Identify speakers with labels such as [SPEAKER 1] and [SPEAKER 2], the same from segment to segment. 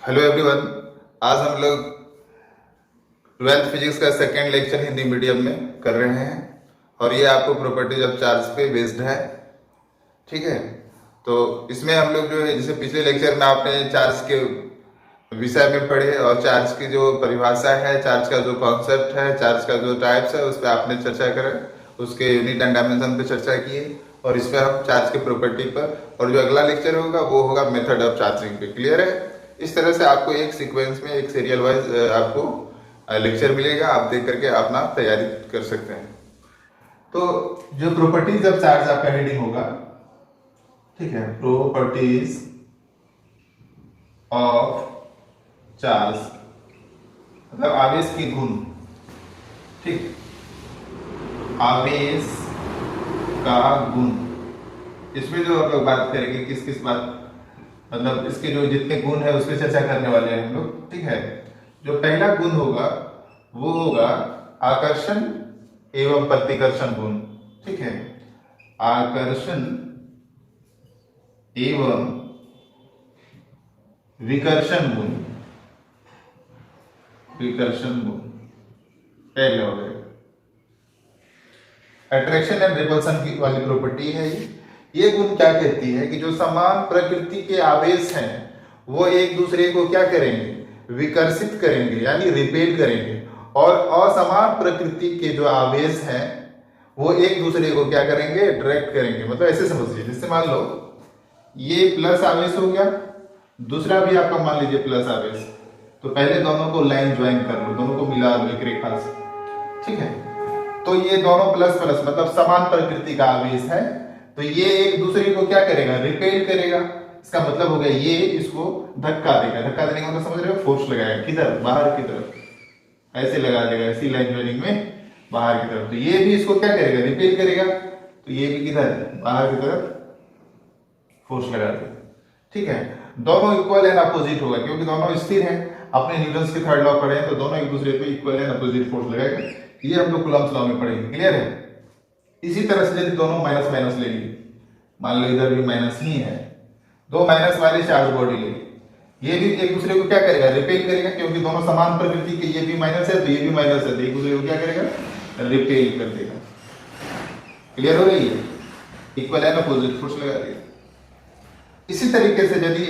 [SPEAKER 1] Hello everyone. आज हम लोग ट्वेल्थ फिजिक्स का सेकेंड लेक्चर हिंदी मीडियम में कर रहे हैं और ये आपको प्रॉपर्टीज ऑफ चार्ज पे बेस्ड है। ठीक है, तो इसमें हम लोग जो है जैसे पिछले लेक्चर में आपने चार्ज के विषय में पढ़े और चार्ज की जो परिभाषा है, चार्ज का जो कॉन्सेप्ट है, चार्ज का जो टाइप्स है उस पर आपने चर्चा करें, उसके यूनिट एंड डायमेंशन पे चर्चा की और इस पर हम चार्ज के प्रॉपर्टी पर और जो अगला लेक्चर होगा वो होगा मेथड ऑफ चार्जिंग पे। क्लियर है? इस तरह से आपको एक सीक्वेंस में एक सीरियल वाइज आपको लेक्चर मिलेगा, आप देख करके अपना तैयारी कर सकते हैं। तो जो प्रॉपर्टीज ऑफ चार्ज आपका हेडिंग होगा, ठीक है, प्रॉपर्टीज ऑफ चार्ज मतलब आवेश की गुण। ठीक, आवेश का गुण, इसमें जो हम लोग बात करेंगे किस किस बात मतलब इसके जो जितने गुण है उस पर चर्चा करने वाले हैं हम लोग। ठीक है, जो पहला गुण होगा वो होगा आकर्षण एवं प्रतिकर्षण गुण। ठीक है, आकर्षण एवं विकर्षण गुण। विकर्षण गुण पहले हो गए। अट्रैक्शन एंड रिपल्सन की वाली प्रॉपर्टी है ये गुण क्या कहती है कि जो समान प्रकृति के आवेश हैं वो एक दूसरे को क्या करेंगे, विकर्षित करेंगे यानी रिपेल करेंगे, और असमान प्रकृति के जो आवेश हैं वो एक दूसरे को क्या करेंगे, अट्रैक्ट करेंगे। मतलब ऐसे समझिए, जैसे मान लो ये प्लस आवेश हो गया, दूसरा भी आपका मान लीजिए प्लस आवेश, तो पहले दोनों को लाइन ज्वाइन कर लो, दोनों को मिला लो एक रेखा से। ठीक है, तो ये दोनों प्लस प्लस मतलब समान प्रकृति का आवेश है, तो ये एक दूसरे को क्या करेगा, रिपेल करेगा। इसका मतलब हो गया ये इसको धक्का देगा। धक्का देने का मतलब समझ रहे हो, फोर्स लगाएगा। किधर? बाहर की तरफ, ऐसे लगा देगा, ऐसी लाइन ज्वाइनिंग में बाहर की तरफ। तो ये भी इसको क्या करेगा, रिपेल करेगा। तो ये भी किधर? बाहर की तरफ फोर्स लगा देगा। ठीक है, दोनों इक्वल एंड अपोजिट होगा क्योंकि दोनों स्थिर हैं। अपने न्यूटन के थर्ड लॉ पढ़े हैं तो दोनों एक दूसरे पे इक्वल एंड अपोजिट फोर्स लगाएगा। ये हम लोग कूलम्ब्स लॉ में पढ़ेंगे। क्लियर है? इसी तरह से यदि दोनों माइनस माइनस ले लिए, मान लो इधर भी माइनस ही है, दो माइनस वाले चार्ज बॉडी ले, ये भी एक दूसरे को क्या करेगा, रिपेल करेगा क्योंकि दोनों समान प्रकृति के, ये भी माइनस है तो ये भी माइनस है, तो एक दूसरे को क्या करेगा, रिपेल कर देगा। क्लियर हो रही है? इक्वल एंड अपोजिट फोर्स लगा देगा। इसी तरीके से यदि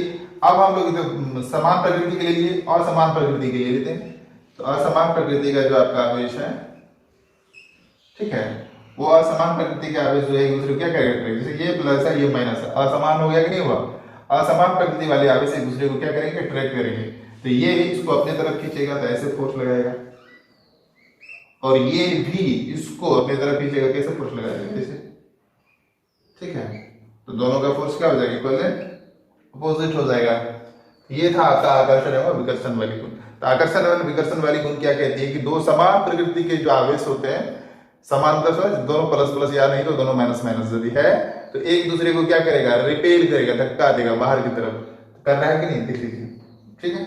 [SPEAKER 1] अब हम लोग समान प्रकृति के लिए और समान प्रकृति के लिए लेते हैं, तो असमान प्रकृति का जो आपका आवेश है, ठीक है, वो असमान प्रकृति के आवेश जो है एक दूसरे को क्या करेगा, जैसे ये प्लस है ये माइनस है, असमान हो गया कि नहीं हुआ? असमान प्रकृति वाले आवेश एक दूसरे को क्या करेंगे, ट्रैक करेंगे। तो ये इसको अपने तरफ खींचेगा तो ऐसे फोर्स लगाएगा, और ये भी इसको अपने तरफ खींचेगा, कैसे फोर्स लगाएगा, जैसे। ठीक है, तो दोनों का फोर्स क्या हो जाएगा, इक्वल है अपोजिट हो जाएगा। ये था आपका आकर्षण एवं विकर्षण वाली गुण। तो आकर्षण एवं विकर्षण वाली गुण क्या कहती है कि दो समान प्रकृति के जो आवेश होते हैं, समान प्लस दोनों प्लस प्लस या नहीं तो दोनों माइनस माइनस यदि है तो एक दूसरे को क्या करेगा, रिपेल करेगा, धक्का देगा बाहर की तरफ। कर रहा है कि नहीं, देख लीजिए। ठीक है,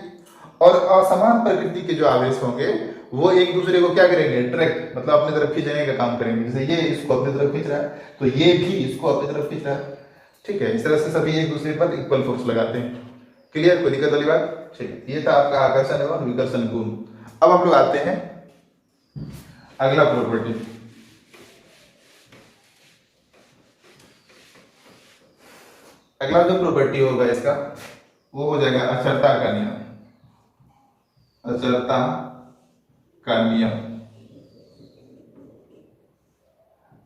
[SPEAKER 1] और असमान प्रकृति के जो आवेश होंगे वो एक दूसरे को क्या करेंगे, अट्रैक्ट मतलब अपनी तरफ खींचने का काम करेंगे। जैसे ये इसको अपनी तरफ खींच रहा है तो ये भी इसको अपनी तरफ खींच रहा है। ठीक है, इस तरह से सभी एक दूसरे पर इक्वल फोर्स लगाते हैं। क्लियर? कोई दिक्कत वाली बात? ठीक, ये था आपका आकर्षण एवं विकर्षण गुण। अब हम लोग आते हैं अगला प्रॉपर्टी। अगला जो प्रॉपर्टी होगा इसका वो हो जाएगा अचरता का नियम। अचरता का नियम।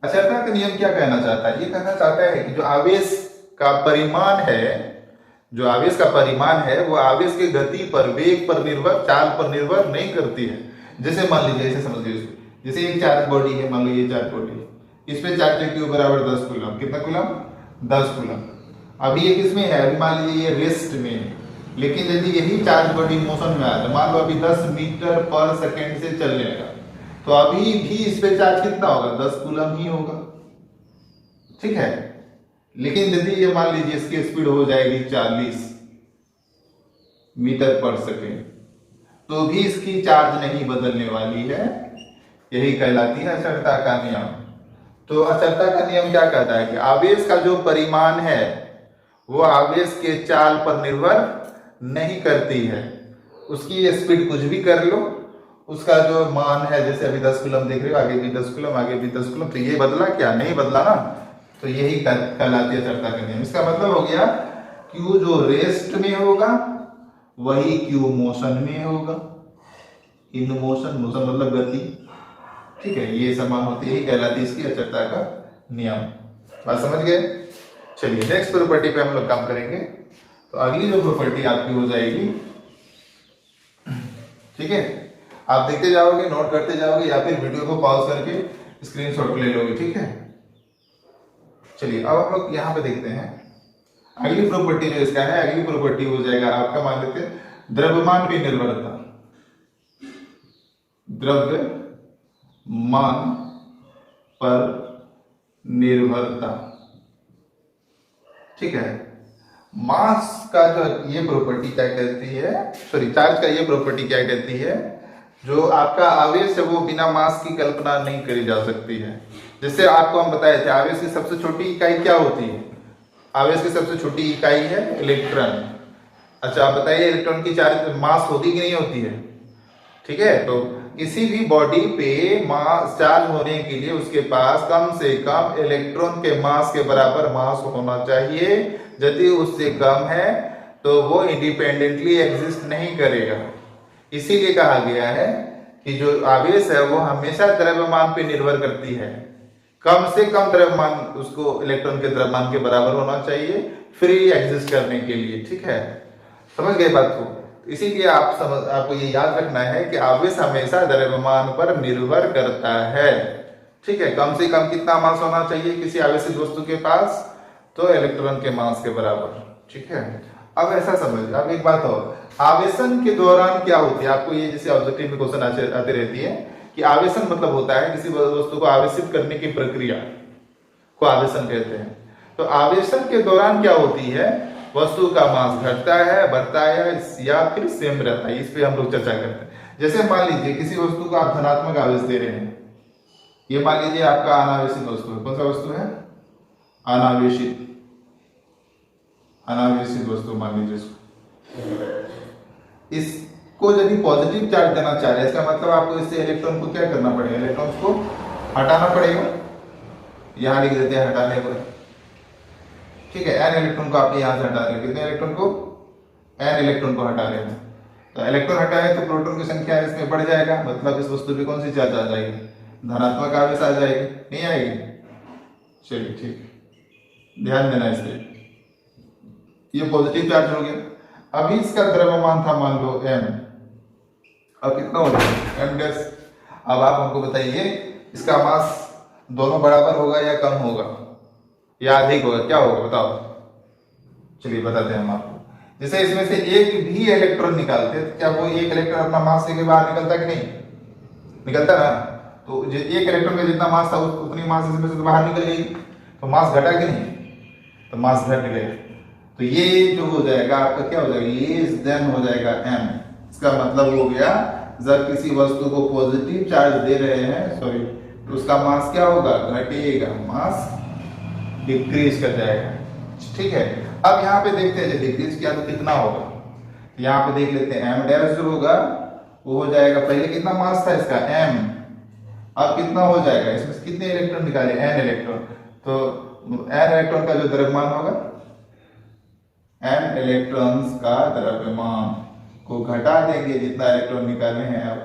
[SPEAKER 1] अचरता का नियम क्या कहना चाहता है? ये कहना चाहता है कि जो आवेश का परिमाण है, जो आवेश का परिमाण है वो आवेश की गति पर, वेग पर निर्भर, चाल पर निर्भर नहीं करती है। जैसे मान लीजिए, ऐसे समझिए इसको, जैसे एक चार्ज बॉडी है, मान लो ये चार्ज बॉडी है, इस पे चार्ज Q बराबर 10 कूलम। कितना कूलम? 10 कूलम। अभी ये किसमें है? अभी मान लीजिए ये रेस्ट में है, लेकिन यदि यही चार्ज बॉडी मोशन में आ जाए, मान लो अभी 10 मीटर पर सेकेंड से चलने लगा, तो अभी भी इस पे चार्ज कितना होगा? 10 कूलम ही होगा। ठीक है, लेकिन यदि ये मान लीजिए इसकी स्पीड हो जाएगी 40 मीटर पर सेकेंड, तो भी इसकी चार्ज नहीं बदलने वाली है। यही कहलाती है अचरता का नियम। तो अचरता का नियम क्या कहता है कि आवेश का जो परिमाण है वो आवेश के चाल पर निर्भर नहीं करती है। उसकी स्पीड कुछ भी कर लो, उसका जो मान है, जैसे अभी 10 कूलम देख रहे हो, आगे भी 10 कूलम, आगे भी 10 कूलम, तो ये बदला क्या? नहीं बदला ना। तो यही कहलाती है जड़ता का नियम। इसका मतलब हो गया Q जो रेस्ट में होगा वही Q मोशन में होगा। इन मोशन, मोशन मतलब गति, ठीक है, ये समान होती है, कहलाती है इसकी अचलता का नियम। बात समझ गए? चलिए नेक्स्ट प्रॉपर्टी पे हम लोग काम करेंगे। तो अगली जो प्रॉपर्टी आपकी हो जाएगी, ठीक है, आप देखते जाओगे, नोट करते जाओगे, या फिर वीडियो को पॉज करके स्क्रीनशॉट ले लोगे, ठीक है। चलिए अब हम लोग यहाँ पे देखते हैं अगली प्रॉपर्टी जो इसका है। अगली प्रॉपर्टी हो जाएगा आपका, मान लेते हैं द्रव्यमान पे निर्भरता। द्रव्यमान पर निर्भरता, ठीक है। मास का जो ये प्रॉपर्टी क्या कहती है, सॉरी चार्ज का ये प्रॉपर्टी क्या कहती है, जो आपका आवेश है वो बिना मास की कल्पना नहीं करी जा सकती है। जैसे आपको हम बताए थे आवेश की सबसे छोटी इकाई क्या होती है? आवेश की सबसे छोटी इकाई है इलेक्ट्रॉन। अच्छा आप बताइए इलेक्ट्रॉन की चार्ज मास होती कि नहीं होती है? ठीक है, तो किसी भी बॉडी पे मास चार्ज होने के लिए उसके पास कम से कम इलेक्ट्रॉन के मास के बराबर मास होना चाहिए। यदि उससे कम है तो वो इंडिपेंडेंटली एग्जिस्ट नहीं करेगा। इसीलिए कहा गया है कि जो आवेश है वो हमेशा द्रव्यमान पे निर्भर करती है। कम से कम द्रव्यमान उसको इलेक्ट्रॉन के द्रव्यमान के बराबर होना चाहिए फ्री एग्जिस्ट करने के लिए, ठीक है। समझ गए बात को? इसीलिए आपको ये याद रखना है कि आवेश हमेशा द्रव्यमान पर निर्भर करता है, ठीक है। कम से कम कितना मास होना चाहिए किसी आवेशित वस्तु के पास? तो इलेक्ट्रॉन के मास के बराबर, ठीक है। अब ऐसा समझ, अब एक बात और, आवेशन के दौरान क्या होती है? आपको ये जैसे ऑब्जेक्टिव में क्वेश्चन आते रहती है कि आवेशन मतलब होता है किसी वस्तु को आवेशित करने की प्रक्रिया को आवेशन कहते हैं। तो आवेशन के दौरान क्या होती है? वस्तु का मास घटता है, बढ़ता है या फिर सेम रहता है। इस पे हम लोग चर्चा करते हैं। जैसे मान लीजिए किसी वस्तु को आप धनात्मक आवेश दे रहे हैं, ये मान लीजिए आपका अनावेशित वस्तु है। कौन सा वस्तु है? अनावेशित, अनावेशित वस्तु मान लीजिए इसको। इसको यदि पॉजिटिव चार्ज देना चाह रहे हैं, इसका मतलब आपको इससे इलेक्ट्रॉन को क्या करना पड़ेगा? इलेक्ट्रॉन को हटाना पड़ेगा। यहां लिख देते हैं हटाने पर, ठीक है। एन इलेक्ट्रॉन को आप यहां से हटा रहे हैं, कितने इलेक्ट्रॉन को? एन इलेक्ट्रॉन को हटा रहे हैं। तो इलेक्ट्रॉन हटाए तो प्रोटॉन की संख्या इसमें बढ़ जाएगा, मतलब इस वस्तु पे कौन सी चार्ज आ जाएगी? धनात्मक आवेश आ जाएगी, नहीं आएगी? चलिए ठीक, ध्यान देना इस पे। ये पॉजिटिव चार्ज हो गया। अभी इसका द्रव्यमान था मान लो m, अब कितना हो गया? m dash. अब आप हमको बताइए इसका मास दोनों बराबर होगा या कम होगा या अधिक होगा? क्या होगा बताओ? चलिए बताते हैं हम आपको। जैसे इसमें से एक भी इलेक्ट्रॉन निकालते तो क्या वो एक इलेक्ट्रॉन अपना मास से बाहर निकलता कि नहीं? निकलता ना। तो एक इलेक्ट्रॉन का जितना मास था उतनी मास इसमें से बाहर निकल गई, तो मास घटा कि नहीं? तो मास घट गया। तो ये जो हो जाएगा आपका क्या हो जाएगा? लेस देन हो जाएगा m। इसका मतलब हो गया जब किसी वस्तु को पॉजिटिव चार्ज दे रहे हैं, सॉरी, तो उसका मास क्या होगा? घटेगा, मास डिक्रीज कर जाएगा, ठीक है। अब यहाँ पे देखते हैं डिक्रीज किया तो कितना होगा। यहाँ पे देख लेते हैं m डैश जो होगा वो हो जाएगा, पहले कितना मास था इसका? m, अब कितना हो जाएगा? इसमें से कितने इलेक्ट्रॉन निकाले? n electron. तो n इलेक्ट्रॉन का जो द्रव्यमान होगा, n इलेक्ट्रॉन्स का द्रव्यमान को घटा देंगे जितना इलेक्ट्रॉन निकाले हैं। अब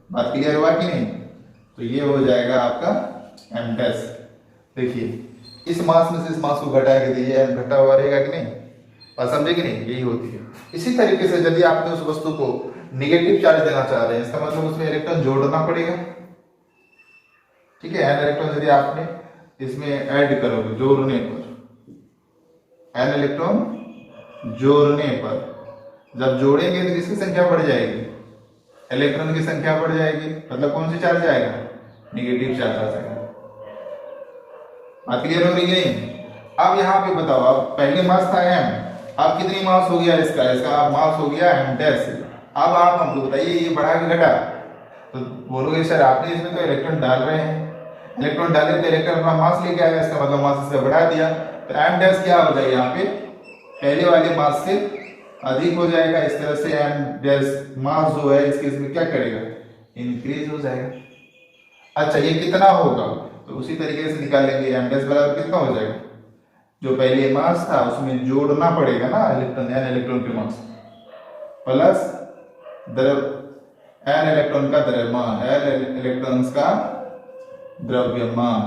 [SPEAKER 1] बात क्लियर हुआ कि नहीं? तो ये हो जाएगा आपका m डैश। देखिए इस मास में से इस मास को घटाएंगे तो ये m घटा हुआ रहेगा कि नहीं? बात समझे कि नहीं? यही होती है। इसी तरीके से यदि आपने उस वस्तु को निगेटिव चार्ज देना चाह रहे हैं, इसका मतलब उसमें इलेक्ट्रॉन जोड़ना पड़ेगा, ठीक है। n इलेक्ट्रॉन यदि आपने इसमें ऐड करोगे, जोड़ने पर, n इलेक्ट्रॉन जोड़ने पर, जब जोड़ेंगे तो किसकी संख्या बढ़ जाएगी? इलेक्ट्रॉन की संख्या बढ़ जाएगी, मतलब कौन सी चार्ज आएगा? निगेटिव चार्ज आ जाएगा। बात क्लियर हो रही है? अब यहाँ पे बताओ, अब पहले मास था m, अब कितनी मास हो गया इसका? इसका मास हो गया m डैश। अब आप हमको बताइए ये बढ़ा के घटा? तो बोलोगे सर आपने इसमें तो इलेक्ट्रॉन डाल रहे हैं, इलेक्ट्रॉन डाले तो इलेक्ट्रॉन अपना मास लेके आएगा, इसका मतलब मास इसका बढ़ा दिया। तो m डैश क्या हो जाएगा यहाँ पे? पहले वाले मास से अधिक हो जाएगा इस तरह से, एंड मास जो है इसके इसमें क्या करेगा, इंक्रीज हो जाएगा। अच्छा ये कितना होगा, तो उसी तरीके से निकाल लेंगे, एम डैश बराबर कितना हो जाएगा, जो पहले मास था उसमें जोड़ना पड़ेगा ना इलेक्ट्रॉन, एन इलेक्ट्रॉन के मास प्लस एन इलेक्ट्रॉन का द्रव्यमान, एन इलेक्ट्रॉन्स का द्रव्यमान।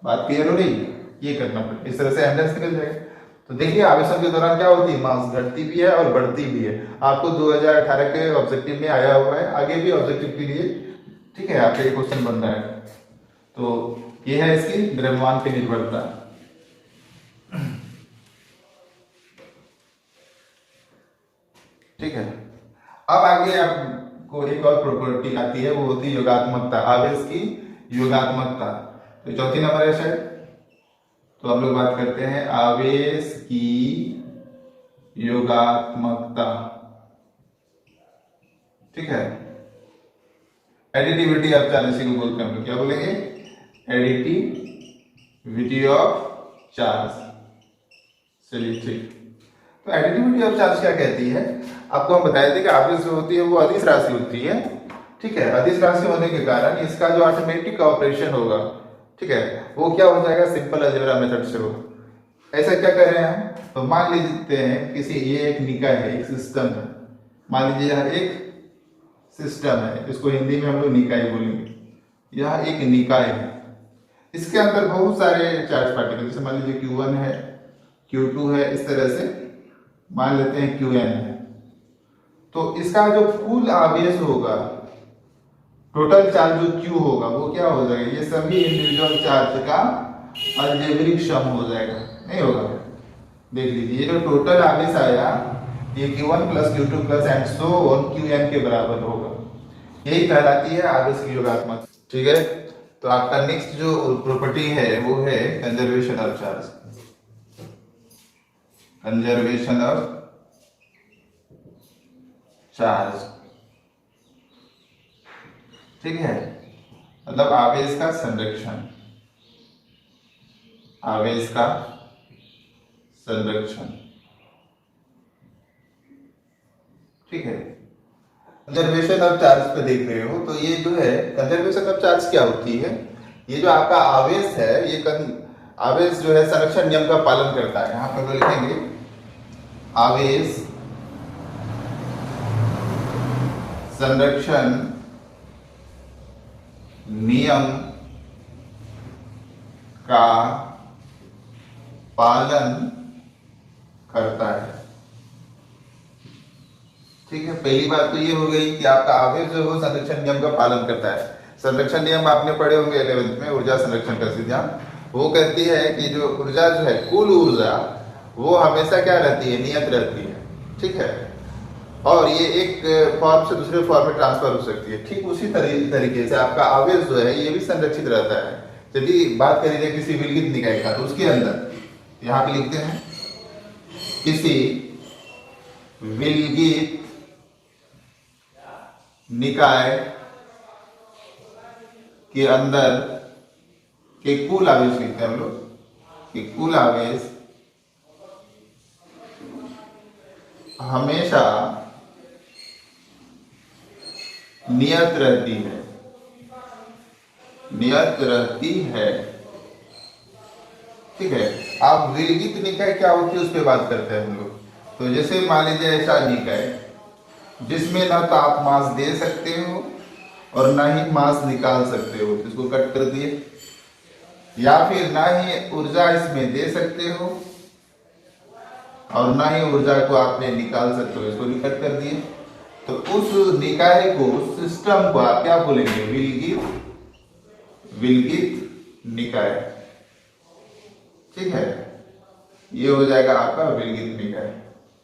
[SPEAKER 1] बात क्लियर हो रही है, ये करना पड़ेगा, इस तरह से एम डैश निकल जाएगा। तो देखिए आवेशन के दौरान क्या होती है, मास घटती भी है और बढ़ती भी है। आपको 2018 के ऑब्जेक्टिव में आया हुआ है, आगे भी ऑब्जेक्टिव के लिए ठीक है आपका ये क्वेश्चन बन रहा है। तो ये है इसकी द्रव्यमान की निर्भरता। ठीक है, अब आगे आपको एक और प्रॉपर्टी आती है, वो होती है योगात्मकता, आवेश की योगात्मकता। तो चौथी नंबर है शायद, तो हम लोग बात करते हैं आवेश की योगात्मकता। ठीक है, एडिटिविटी ऑफ चार्ज, इसी को बोलते हैं हम लोग, क्या बोलेंगे, एडिटिविटी ऑफ चार्ज। चलिए ठीक, तो एडिटिविटी ऑफ चार्ज क्या कहती है, आपको हम बताए थे कि आवेश जो होती है वो अदिश राशि होती है। ठीक है, अदिश राशि होने के कारण इसका जो ऑटोमेटिक ऑपरेशन होगा, ठीक है, वो क्या हो जाएगा, सिंपल अलजेब्रा मेथड से होगा। ऐसा क्या कर रहे हैं, तो मान लीजिए हैं किसी, ये एक निकाय है, एक सिस्टम है, मान लीजिए यह एक सिस्टम है, इसको हिंदी में हम लोग निकाय बोलेंगे। यह एक निकाय है, इसके अंदर बहुत सारे चार्ज पार्टिकल, जैसे मान लीजिए Q1 है, Q2 है, इस तरह से मान लेते हैं Qn है। तो इसका जो कुल आवेश होगा, टोटल चार्ज जो Q होगा वो क्या हो जाएगा, ये सभी इंडिविजुअल चार्ज का अलजेब्रिक सम हो जाएगा, नहीं होगा। देख लीजिए ये जो टोटल आवेश आया ये Q1 plus Q2 plus and so on Qn के बराबर होगा, यही कहलाती है आवेश की योगात्मक। ठीक है, तो आपका नेक्स्ट जो प्रॉपर्टी है वो है conservation of charge, conservation of charge. ठीक है, मतलब आवेश का संरक्षण, आवेश का संरक्षण। ठीक है, कंजर्वेशन ऑफ चार्ज पे देख रहे हो, तो ये जो है कंजर्वेशन ऑफ चार्ज क्या होती है, ये जो आपका आवेश है, ये आवेश जो है संरक्षण नियम का पालन करता है। यहां पर तो लिखेंगे आवेश संरक्षण नियम का पालन करता है। ठीक है, पहली बात तो ये हो गई कि आपका आवेश जो है संरक्षण नियम का पालन करता है। संरक्षण नियम आपने पढ़े होंगे 11th में, ऊर्जा संरक्षण का सिद्धांत। वो कहती है कि जो ऊर्जा जो है, कुल ऊर्जा वो हमेशा क्या रहती है, नियत रहती है। ठीक है, और ये एक फॉर्म से दूसरे फॉर्म में ट्रांसफर हो सकती है। ठीक उसी तरीके से आपका आवेश जो है ये भी संरक्षित रहता है। यदि बात करी जाए किसी विलगित निकाय का, तो उसके अंदर यहाँ पे लिखते हैं किसी विलगित निकाय के अंदर के कुल आवेश लिखते हैं हम लोग, कि कुल आवेश हमेशा नियत रहती है, नियत रहती है। ठीक है, आप विलगित निकाय क्या होती है उस पर बात करते हैं हम लोग। तो जैसे मान लीजिए ऐसा निकाय जिसमें ना तो आप मास दे सकते हो और ना ही मास निकाल सकते हो, इसको कट कर दिए, या फिर ना ही ऊर्जा इसमें दे सकते हो और ना ही ऊर्जा को आपने निकाल सकते हो, इसको भी कट कर दिए। तो उस निकाय को, उस सिस्टम को आप क्या बोलेंगे, विलगित निकाय। ठीक है, ये हो जाएगा आपका विलगित निकाय।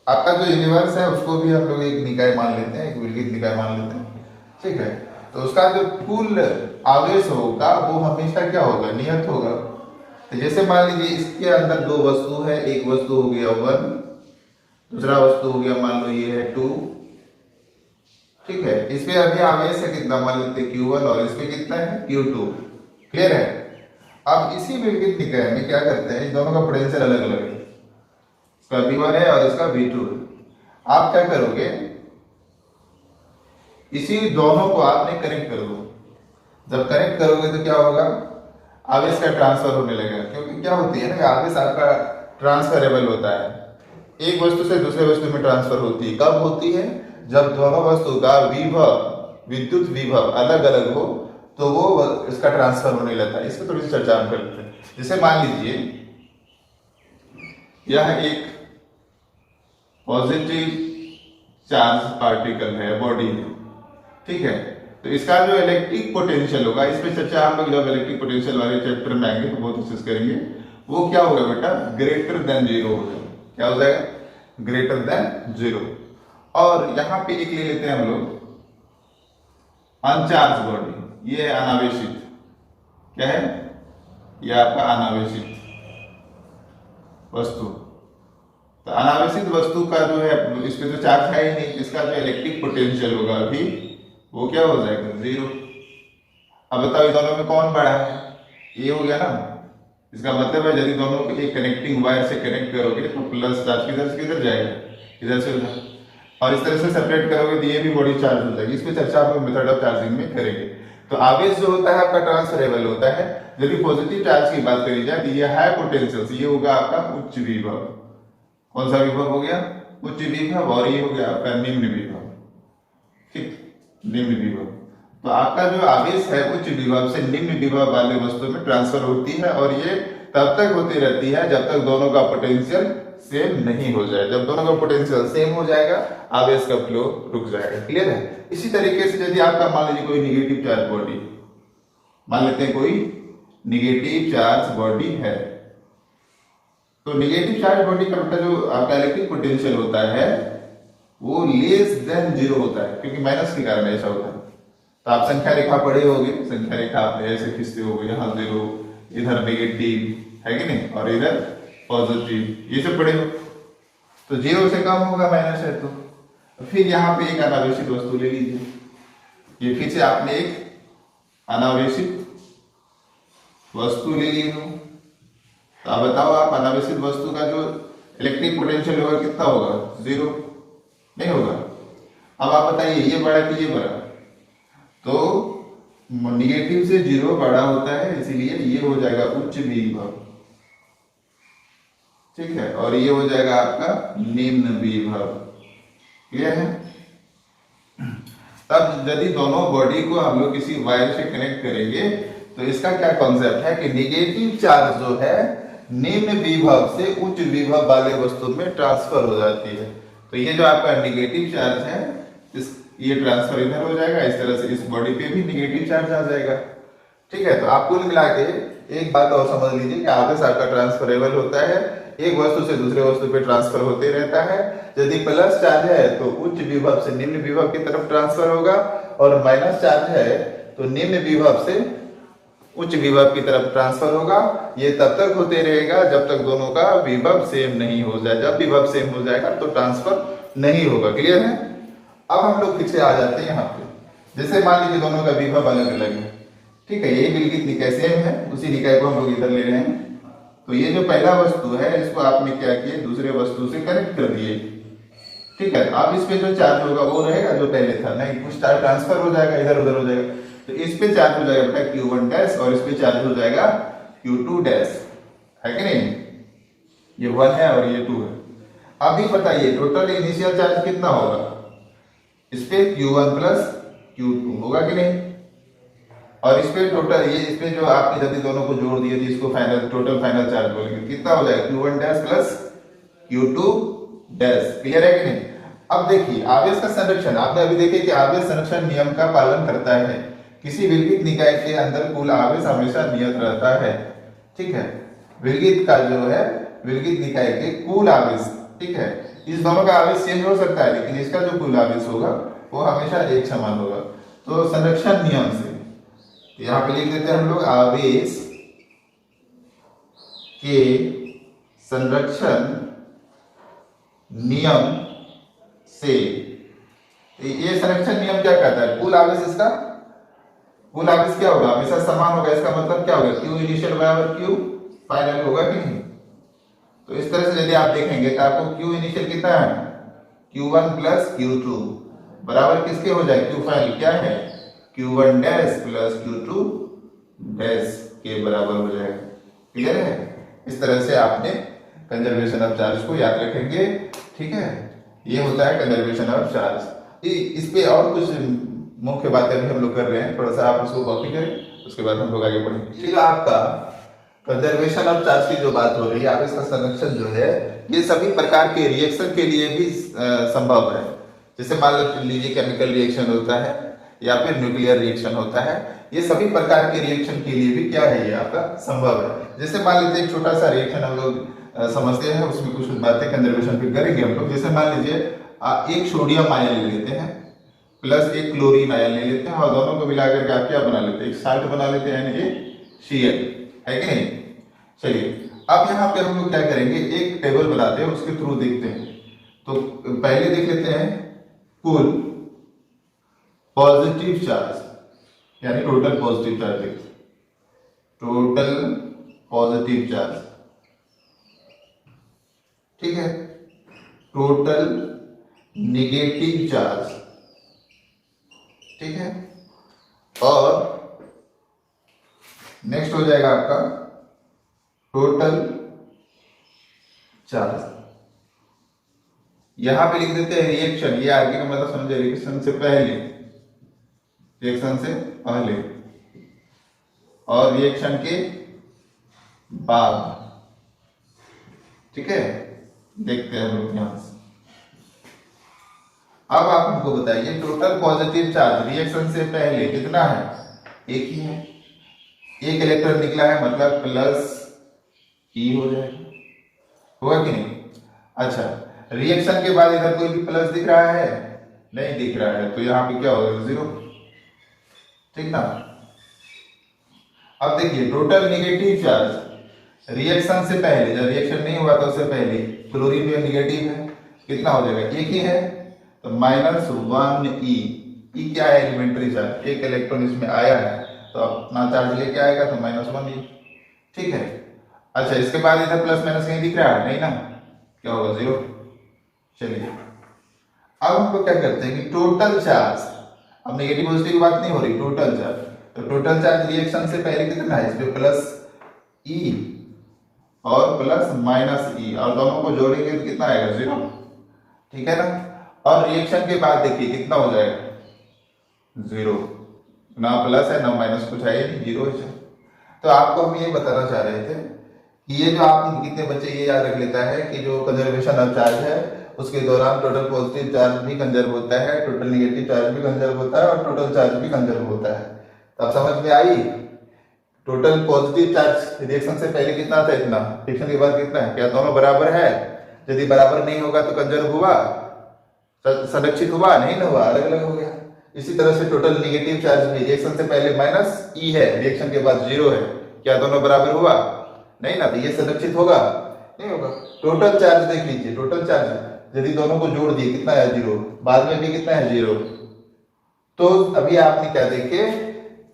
[SPEAKER 1] आपका जो यूनिवर्स है उसको भी हम लोग एक निकाय मान लेते हैं, एक विलगित निकाय मान लेते हैं। ठीक है, तो उसका जो कुल आवेश होगा वो हमेशा क्या होगा, नियत होगा। तो जैसे मान लीजिए इसके अंदर दो वस्तु है, एक वस्तु हो गया 1, दूसरा वस्तु हो गया मान लो ये है 2। ठीक है, इसमें अभी आवेश है कितना, मान लेते हैं Q1 और इसमें कितना है Q2। क्लियर है। अब इसी विलगित निकाय में क्या करते हैं, इन दोनों का पोटेंशियल अलग अलग है, इसका V1 है और इसका V2 है। आप क्या करोगे, इसी दोनों को आपने कनेक्ट कर दो। जब कनेक्ट करोगे तो क्या होगा, आवेश का ट्रांसफर होने लगेगा। क्योंकि क्या होती है ना, आवेश आपका ट्रांसफरेबल होता है, एक वस्तु से दूसरे वस्तु में ट्रांसफर होती है। कब होती है, जब दोनों वस्तु का विभव, विद्युत विभव अलग अलग हो, तो वो इसका ट्रांसफर होने लगता है। इस पर थोड़ी सी चर्चा हम करते हैं। जैसे मान लीजिए यह एक पॉजिटिव चार्ज पार्टिकल है, बॉडी है, ठीक है। तो इसका जो इलेक्ट्रिक पोटेंशियल होगा, इस पे चर्चा हम लोग जब इलेक्ट्रिक पोटेंशियल वाले चैप्टर में आएंगे तो बहुत डिस्कस करेंगे। वो क्या होगा बेटा, ग्रेटर देन जीरो होगा। क्या हो जाएगा, ग्रेटर देन जीरो। और यहां पे एक ले लेते हैं हम लोग अनचार्ज बॉडी, ये अनावेशित, क्या है, यह आपका अनावेशित वस्तु। तो अनावेशित वस्तु का जो है, इस पे तो चार्ज है ही नहीं, इसका जो इलेक्ट्रिक पोटेंशियल होगा अभी वो क्या हो जाएगा, जीरो। अब बताओ ये दोनों में कौन बड़ा है, ये हो गया ना। इसका मतलब है यदि दोनों को एक कनेक्टिंग वायर से कनेक्ट करोगे तो प्लस चार्ज किधर से किधर जाएगा, इधर से उधर। और इस तरह से सेपरेट करोगे तो ये भी बॉडी चार्ज हो जाएगी। इस पर चर्चा आप मेथड ऑफ चार्जिंग में करेंगे। तो आवेश जो होता है आपका ट्रांसफरेबल होता है। यदि पॉजिटिव चार्ज की बात करी जाए तो ये हाई पोटेंशियल, ये होगा आपका उच्च विभव। कौन सा विभव हो गया, उच्च विभव। और ये हो गया आपका निम्न विभव, ठीक, निम्न विभव। तो आपका जो आवेश है उच्च विभव से निम्न विभव वाले वस्तु में ट्रांसफर होती है, और ये तब तक होती रहती है जब तक दोनों का पोटेंशियल सेम नहीं हो जाए। जब दोनों का पोटेंशियल सेम हो जाएगा, आवेश का फ्लो रुक जाएगा। क्लियर है। इसी तरीके से यदि आपका मान लीजिए कोई निगेटिव चार्ज बॉडी, मान लेते हैं कोई निगेटिव चार्ज बॉडी है, तो निगेटिव चार्ज बॉडी का मतलब जो आपका इलेक्ट्रिक पोटेंशियल होता है वो लेस देन जीरो होता है, क्योंकि माइनस के कारण ऐसा होता है। तो आप संख्या रेखा पढ़े होगे, संख्या रेखा आपने ऐसे खींचते होगे, यहाँ जीरो, इधर नेगेटिव है कि नहीं, और इधर पॉजिटिव, ये सब पढ़े हो। तो जीरो से कम होगा, माइनस है तो फिर यहाँ पे एक अनावेशित वस्तु ले लीजिए। ये फिर से आपने एक अनावेशित वस्तु ले ली हो, तो आप बताओ, आप अनावेशित वस्तु का जो इलेक्ट्रिक पोटेंशियल होगा कितना होगा, जीरो नहीं होगा। अब आप बताइए ये बड़ा कि ये बड़ा, तो निगेटिव से जीरो बड़ा होता है, इसीलिए ये हो जाएगा उच्च विभव, ठीक है, और ये हो जाएगा आपका निम्न विभव। क्लियर है। तब यदि दोनों बॉडी को हम लोग किसी वायर से कनेक्ट करेंगे तो इसका क्या कॉन्सेप्ट है कि निगेटिव चार्ज जो है निम्न विभव से उच्च विभव वाले वस्तु में ट्रांसफर हो जाती है। तो ये जो आपका निगेटिव चार्ज है, ये ट्रांसफर इधर हो जाएगा, इस तरह से इस बॉडी पे भी निगेटिव चार्ज आ जाएगा। ठीक है। तो आप कुल मिला के एक बात और समझ लीजिए कि आवेश आपका ट्रांसफरेबल होता है, एक वस्तु से दूसरे वस्तु पे ट्रांसफर होते रहता है। यदि प्लस चार्ज है तो उच्च विभव से निम्न विभव की तरफ ट्रांसफर होगा, और माइनस चार्ज है तो निम्न विभव से उच्च विभव की तरफ ट्रांसफर होगा। ये तब तक होते रहेगा जब तक दोनों का विभव सेम नहीं हो जाए। जब विभव सेम हो जाएगा तो ट्रांसफर नहीं होगा। क्लियर है। अब हम लोग फिर से आ जाते हैं यहाँ पे। जैसे मान लीजिए दोनों का विभव अलग अलग है, ठीक है, ये विलगित निकाय सेम है, उसी निकाय को हम लोग इधर ले रहे हैं। तो ये जो पहला वस्तु है इसको आपने क्या किया, दूसरे वस्तु से कनेक्ट कर दिए, ठीक है। अब इस पे जो चार्ज होगा वो रहेगा जो पहले था, नहीं कुछ चार्ज ट्रांसफर हो जाएगा, इधर उधर हो जाएगा। तो इस पे चार्ज हो जाएगा बेटा Q1 डैश, और इस पे चार्ज हो जाएगा Q2 डैश, है कि नहीं। ये 1 है और ये 2 है। अभी बताइए टोटल इनिशियल चार्ज कितना होगा, इस पे Q1 प्लस Q2 होगा कि नहीं, और इस पे टोटल ये इस पे जो आपकी यदि दोनों को जोड़ दिए थे इसको फाइनल टोटल फाइनल चार्ज बोलेंगे, कितना हो जाएगा Q1 dash plus Q2 dash. Clear है कि नहीं। अब देखिए आवेश का संरक्षण, आपने अभी देखे कि आवेश संरक्षण नियम का पालन करता है। किसी विलगित निकाय के अंदर कुल आवेश हमेशा नियत रहता है, ठीक है। विलगित का जो है विलगित निकाय के कुल आवेश, ठीक है, इस दोनों का आवेश चेंज हो सकता है लेकिन इसका जो कुल आवेश होगा वो हमेशा एक समान होगा। तो संरक्षण नियम से यहाँ पे लिख देते हैं हम लोग, आवेश के संरक्षण नियम से। ये संरक्षण नियम क्या कहता है, कुल आवेश, इसका कुल आवेश क्या होगा, हमेशा समान होगा। इसका मतलब क्या होगा, Q इनिशियल बराबर Q फाइनल होगा कि नहीं। तो इस तरह से यदि आप देखेंगे तो आपको Q इनिशियल कितना है Q1 प्लस Q2 बराबर किसके हो जाए, Q फाइनल क्या है, Q1 dash plus Q2 dash के बराबर हो जाएगा। क्लियर है? इस तरह से आपने कंजर्वेशन ऑफ चार्ज को याद रखेंगे। ठीक है, ये होता है कंजर्वेशन ऑफ चार्ज। इस पे और कुछ मुख्य बातें भी हम लोग कर रहे हैं, थोड़ा सा आप उसको कॉपी करें, उसके बाद हम लोग आगे बढ़ेंगे। ये जो आपका कंजर्वेशन ऑफ चार्ज की जो बात हो रही है, आप इसका संरक्षण जो है ये सभी प्रकार के रिएक्शन के लिए भी संभव है। जैसे मान लीजिए केमिकल रिएक्शन होता है या फिर न्यूक्लियर रिएक्शन होता है, ये सभी प्रकार के रिएक्शन के लिए भी क्या है, ये आपका संभव है। जैसे मान लीजिए एक छोटा सा रिएक्शन हम लोग समझते हैं, उसमें कुछ बातें कंजर्वेशन पे करेंगे हम लोग। जैसे मान लीजिए एक सोडियम आयन ले लेते हैं प्लस एक क्लोरीन आयन ले लेते हैं और दोनों को मिलाकर के आप क्या बना लेते हैं, एक साल्ट बना लेते हैं, NaCl, है कि नहीं। चलिए अब यहाँ पे हम लोग क्या करेंगे, एक टेबल बनाते हैं, उसके थ्रू देखते हैं। तो पहले देख लेते हैं कुल पॉजिटिव चार्ज यानी total positive charge, total positive charge, ठीक है, टोटल निगेटिव चार्ज, ठीक है, और नेक्स्ट हो जाएगा आपका टोटल चार्ज। यहां पे लिख देते हैं रिएक्शन, ये आगे का मतलब समझे, रिएक्शन से पहले, रिएक्शन से पहले और रिएक्शन के बाद। ठीक है, देखते हैं लोग यहां से। अब आप हमको बताइए टोटल पॉजिटिव चार्ज रिएक्शन से पहले कितना है, एक ही है, एक इलेक्ट्रॉन निकला है, मतलब प्लस ई हो जाएगा, होगा कि नहीं। अच्छा, रिएक्शन के बाद इधर कोई भी प्लस दिख रहा है, नहीं दिख रहा है, तो यहां पे क्या होगा, जीरो, ठीक ना। अब देखिए टोटल निगेटिव चार्ज रिएक्शन से पहले, जब रिएक्शन नहीं हुआ तो उससे पहले क्लोरीन भी निगेटिव है, कितना हो जाएगा, एक ही है, तो -1e। ई क्या है, एलिमेंट्री चार्ज, एक इलेक्ट्रॉन इसमें आया है तो अपना चार्ज लेके आएगा, तो -1e, ठीक है। अच्छा, इसके बाद इधर प्लस माइनस कहीं दिख रहा है, नहीं ना, क्या होगा, जीरो। चलिए अब हम लोग क्या करते हैं कि टोटल चार्ज, अब नेगेटिव पॉजिटिव की बात नहीं हो रही, टोटल चार्ज, तो टोटल चार्ज रिएक्शन से पहले कितना है, इसमें प्लस ई और प्लस माइनस ई, और दोनों को जोड़ेंगे तो कितना आएगा, जीरो, ठीक है ना। और रिएक्शन के बाद देखिए कितना हो जाएगा, जीरो, ना प्लस है ना माइनस, कुछ है नहीं, जीरो है। तो आपको हम ये बताना चाह रहे थे कि ये जो आप कितने बच्चे ये याद रख लेता है कि जो कंजर्वेशन ऑफ चार्ज है उसके दौरान टोटल पॉजिटिव चार्ज भी कंजर्व होता है, टोटल नेगेटिव चार्ज भी कंजर्व होता है और टोटल चार्ज भी कंजर्व होता है। तो अब समझ में आई, टोटल पॉजिटिव चार्ज रिएक्शन से पहले कितना था, इतना, रिएक्शन के बाद कितना है, क्या दोनों बराबर है, यदि बराबर नहीं होगा तो कंजर्व हुआ, संरक्षित हुआ, नहीं ना हुआ, अलग अलग हो गया। इसी तरह से टोटल निगेटिव चार्ज भी रिएक्शन से पहले माइनस ई है, रिएक्शन के बाद जीरो है, क्या दोनों बराबर हुआ, नहीं ना, तो ये संरक्षित होगा, नहीं होगा। टोटल चार्ज देख लीजिए, टोटल चार्ज यदि दोनों को जोड़ दिए कितना है, जीरो, बाद में भी कितना है, जीरो। तो अभी आपने क्या देखे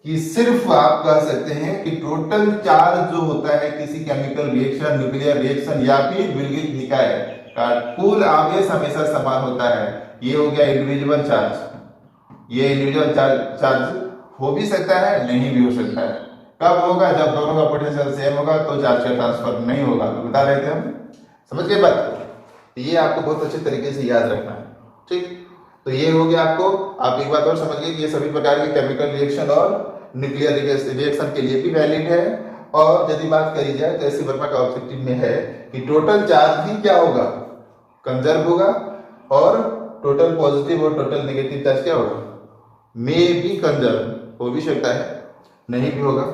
[SPEAKER 1] कि सिर्फ आप कह सकते हैं कि टोटल चार्ज जो होता है किसी केमिकल रिएक्शन, न्यूक्लियर रिएक्शन या फिर विलगित निकाय का कुल आवेश हमेशा समान होता है। ये हो गया इंडिविजुअल चार्ज। ये इंडिविजुअल चार्ज हो भी सकता है, नहीं भी हो सकता है। कब होगा, जब दोनों का पोटेंशियल सेम होगा तो चार्ज का ट्रांसफर नहीं होगा, तो बता रहे थे हम, समझ गए बात। ये आपको बहुत अच्छे तरीके से याद रखना है, ठीक। तो ये हो गया आपको, आप एक बात और समझ गए कि ये सभी प्रकार के केमिकल रिएक्शन और न्यूक्लियर रिएक्शन के लिए भी वैलिड है। और यदि बात करी जाए तो ऐसे वर्मा का ऑब्जेक्टिव में है कि टोटल चार्ज ही क्या होगा, कंजर्व होगा, और टोटल पॉजिटिव और टोटल नेगेटिव चार्ज क्या होगा, मे भी कंजर्व, हो भी सकता है, नहीं भी होगा,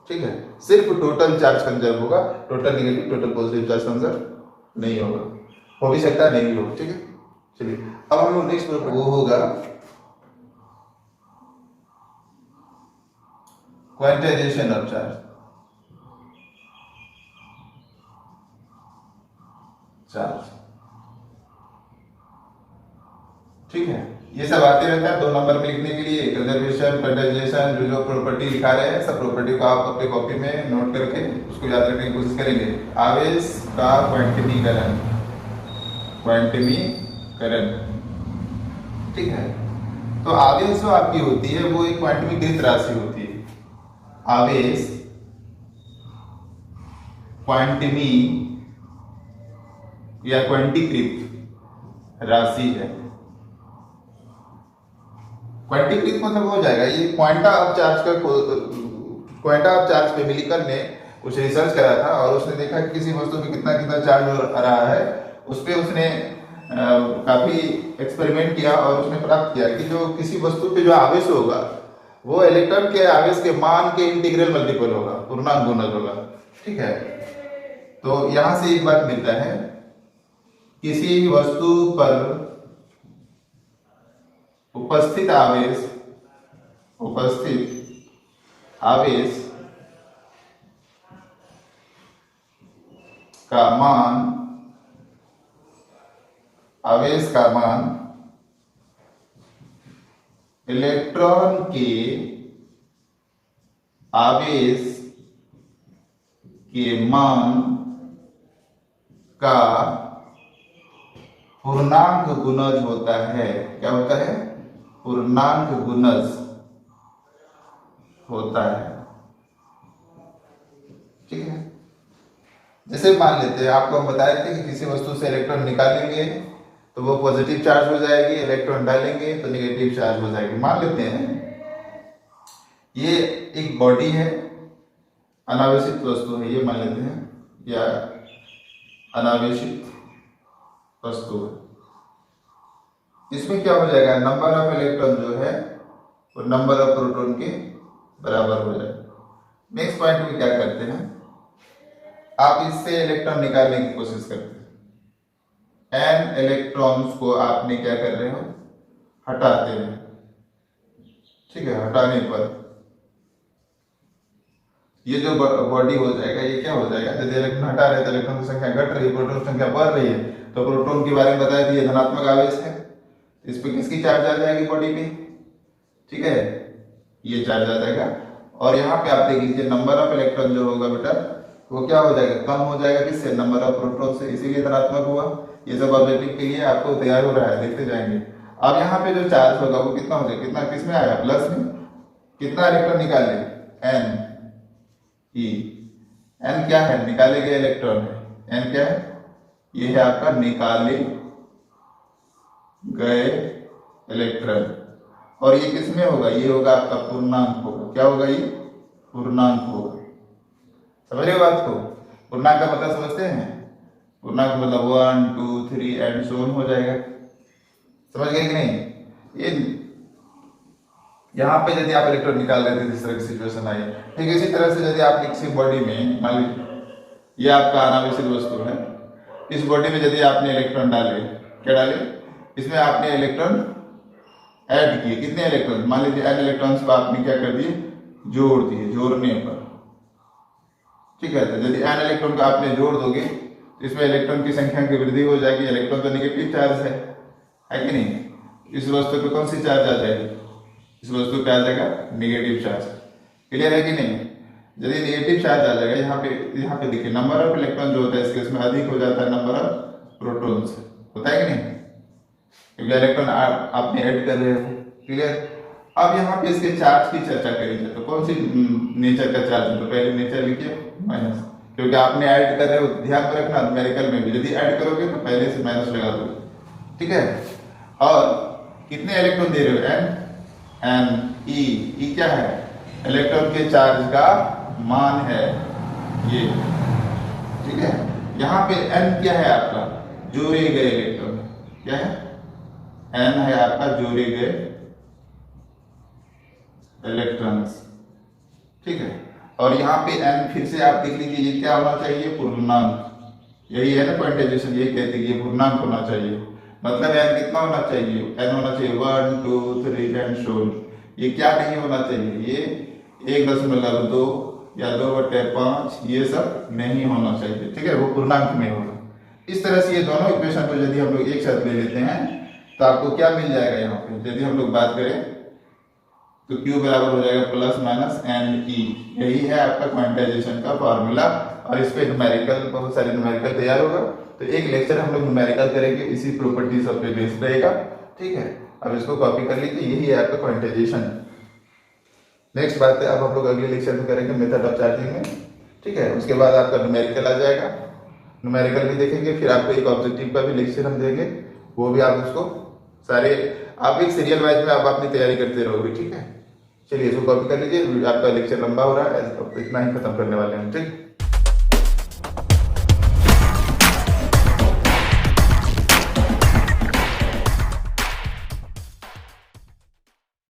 [SPEAKER 1] ठीक है। सिर्फ टोटल चार्ज कंजर्व होगा, total negative total positive charge conserve नहीं होगा, हो भी सकता है, नहीं भी होगा, ठीक है। चलिए अब हम लोग नेक्स्ट वो होगा क्वांटाइजेशन ऑफ चार्ज। ठीक है, ये सब आते रहता है 2 नंबर में लिखने के लिए, कंजर्वेशन, क्वांटाइजेशन, जो प्रॉपर्टी लिखा रहे हैं सब प्रॉपर्टी को आप अपने कॉपी में नोट करके उसको याद रखने की कोशिश करेंगे। आवेश का क्वांटिमीकरण, क्वांटिमीकरण, करंट। ठीक है, तो आवेश जो आपकी होती है वो एक क्वांटमीकृत राशि होती है। आवेश क्वांटमी या क्वांटीकृत राशि है। क्वांटीकृत मतलब हो जाएगा ये क्वांटा ऑफ चार्ज का, क्वांटा ऑफ चार्ज पे मिलिकर ने कुछ रिसर्च करा था और उसने देखा कि किसी वस्तु पे कितना कितना चार्ज हो रहा है। उस पर उसने काफी एक्सपेरिमेंट किया और उसने प्राप्त किया कि जो किसी वस्तु पे जो आवेश होगा वो इलेक्ट्रॉन के आवेश के मान के इंटीग्रल मल्टीपल होगा, पूर्णांक गुणज होगा। ठीक है, तो यहां से एक बात मिलता है, किसी वस्तु पर उपस्थित आवेश का मान, आवेश का मान इलेक्ट्रॉन के आवेश के मान का पूर्णांक गुणज होता है। क्या होता है? पूर्णांक गुणज होता है। ठीक है, जैसे मान लेते हैं, आपको हम बताए थे कि किसी वस्तु से इलेक्ट्रॉन निकालेंगे तो वो पॉजिटिव चार्ज हो जाएगी, इलेक्ट्रॉन डालेंगे तो नेगेटिव चार्ज हो जाएगी। मान लेते हैं ये एक बॉडी है, अनावेशित वस्तु है, ये मान लेते हैं, या अनावेशित वस्तु है। इसमें क्या हो जाएगा, नंबर ऑफ इलेक्ट्रॉन जो है वो नंबर ऑफ प्रोटॉन के बराबर हो जाएगा। नेक्स्ट पॉइंट में क्या करते हैं, आप इससे इलेक्ट्रॉन निकालने की कोशिश करते हैं। n इलेक्ट्रॉन्स को आपने क्या कर रहे हो, हटाते हैं। ठीक है, हटाने पर ये जो बॉडी हो जाएगा, ये क्या हो जाएगा, यदि इलेक्ट्रॉन हटा रहे हैं तो इलेक्ट्रॉन की संख्या घट रही है, प्रोटॉन की संख्या बढ़ रही है। तो प्रोटॉन के बारे में बताया कि ये धनात्मक आवेश है, इस पे किसकी चार्ज आ जाएगी बॉडी पे। ठीक है, ये चार्ज आ जाएगा। और यहाँ पे आप देख लीजिए नंबर ऑफ इलेक्ट्रॉन जो होगा बेटा वो क्या हो जाएगा, कम हो जाएगा। किससे? नंबर ऑफ प्रोटॉन से, इसीलिए धनात्मक हुआ। ये सब ऑब्जेक्टिव के लिए आपको तैयार हो रहा है, देखते जाएंगे। अब यहाँ पे जो चार्ज होगा वो कितना हो जाएगा, कितना किस में आएगा, प्लस में। कितना इलेक्ट्रॉन निकाले, n e, n क्या है, निकाले गए इलेक्ट्रॉन है। n क्या है, ये है आपका निकाले गए इलेक्ट्रॉन। और ये किस में होगा, ये होगा आपका पूर्णांक होगा। क्या होगा, ये पूर्णांक होगा। समझ रहे हो बात को? पूर्णांक का मतलब समझते हैं? पूर्णांक मतलब 1 2 3 एंड सो ऑन हो जाएगा। समझ गए कि नहीं? ये यहाँ पे यदि आप इलेक्ट्रॉन निकाल रहे थे, इस तरह की सिचुएशन आई। ठीक है, इसी तरह से यदि आप किसी बॉडी में, मान लीजिए ये आपका अनावेशित वस्तु है, इस बॉडी में यदि आपने इलेक्ट्रॉन डाले, क्या डाले, इसमें आपने इलेक्ट्रॉन ऐड किए। कितने इलेक्ट्रॉन, मान लीजिए n इलेक्ट्रॉन्स को आपने क्या कर दिए, जोड़ दिए, जोड़ने पर। ठीक है, तो यदि n इलेक्ट्रॉन को आपने जोड़ दोगे तो इसमें इलेक्ट्रॉन की संख्या की वृद्धि हो जाएगी। इलेक्ट्रॉन तो नेगेटिव चार्ज है कि नहीं? इस वस्तु पे कौन सी चार्ज आ जाएगी, इस वस्तु पे आ जाएगा नेगेटिव चार्ज। क्लियर है कि नहीं? यदि नेगेटिव चार्ज आ जाएगा, यहाँ पे देखिए नंबर ऑफ इलेक्ट्रॉन जो होता है इस केस में अधिक हो जाता है नंबर ऑफ प्रोटॉन से, होता है कि नहीं? क्योंकि इलेक्ट्रॉन आपने ऐड कर रहे हो। क्लियर? अब यहाँ पे इसके चार्ज की चर्चा करेंगे, तो कौन सी नेचर का चार्ज है, तो पहले नेचर लिखिए माइनस, क्योंकि आपने ऐड कर रहे हो, ध्यान में रखना न्यूमेरिकल में भी यदि ऐड करोगे तो पहले से माइनस लगा दोगे। ठीक है, और कितने इलेक्ट्रॉन दे रहे हो, n e क्या है, इलेक्ट्रॉन के चार्ज का मान है ये। ठीक है, यहाँ पे n क्या है आपका, जोड़े गए इलेक्ट्रॉन। क्या है, n है आपका जोड़े गए इलेक्ट्रॉन्स। ठीक है, और यहाँ पे n फिर से आप देख लीजिए, ये क्या होना चाहिए, पूर्णांक। यही है ना क्वांटाइजेशन, यही कहते हैं ये पूर्णांक होना चाहिए। मतलब n कितना होना चाहिए, n होना चाहिए 1 2 3 एंड सो ऑन। ये क्या नहीं होना चाहिए, ये 1.2 या 2/5 ये सब नहीं होना चाहिए। ठीक है, वो पूर्णांक में होगा। इस तरह से ये दोनों इक्वेशन को यदि हम लोग एक साथ ले लेते हैं तो आपको क्या मिल जाएगा, यहाँ पे यदि हम लोग बात करें तो Q बराबर हो जाएगा प्लस माइनस एन ई। यही है आपका क्वांटाइजेशन का फॉर्मूला। और इस पे न्यूमेरिकल, बहुत सारे न्यूमेरिकल तैयार होगा। तो एक लेक्चर हम लोग न्यूमेरिकल करेंगे, इसी प्रॉपर्टी सब पे बेस्ड रहेगा। ठीक है, अब इसको कॉपी कर लीजिए, यही है आपका क्वांटाइजेशन। नेक्स्ट बात है, अब हम लोग अगले लेक्चर में करेंगे मेथड ऑफ चार्जिंग में। ठीक है, उसके बाद आपका न्यूमेरिकल आ जाएगा, न्यूमेरिकल भी देखेंगे, फिर आपको एक ऑब्जेक्टिव का भी लेक्चर हम देंगे, वो भी आप उसको सारे आप एक सीरियल वाइज में आप अपनी तैयारी करते रहोगे। ठीक है, चलिए इसको कॉपी कर लीजिए, आपका लेक्चर लंबा हो रहा है, इतना ही खत्म करने वाले हैं। ठीक।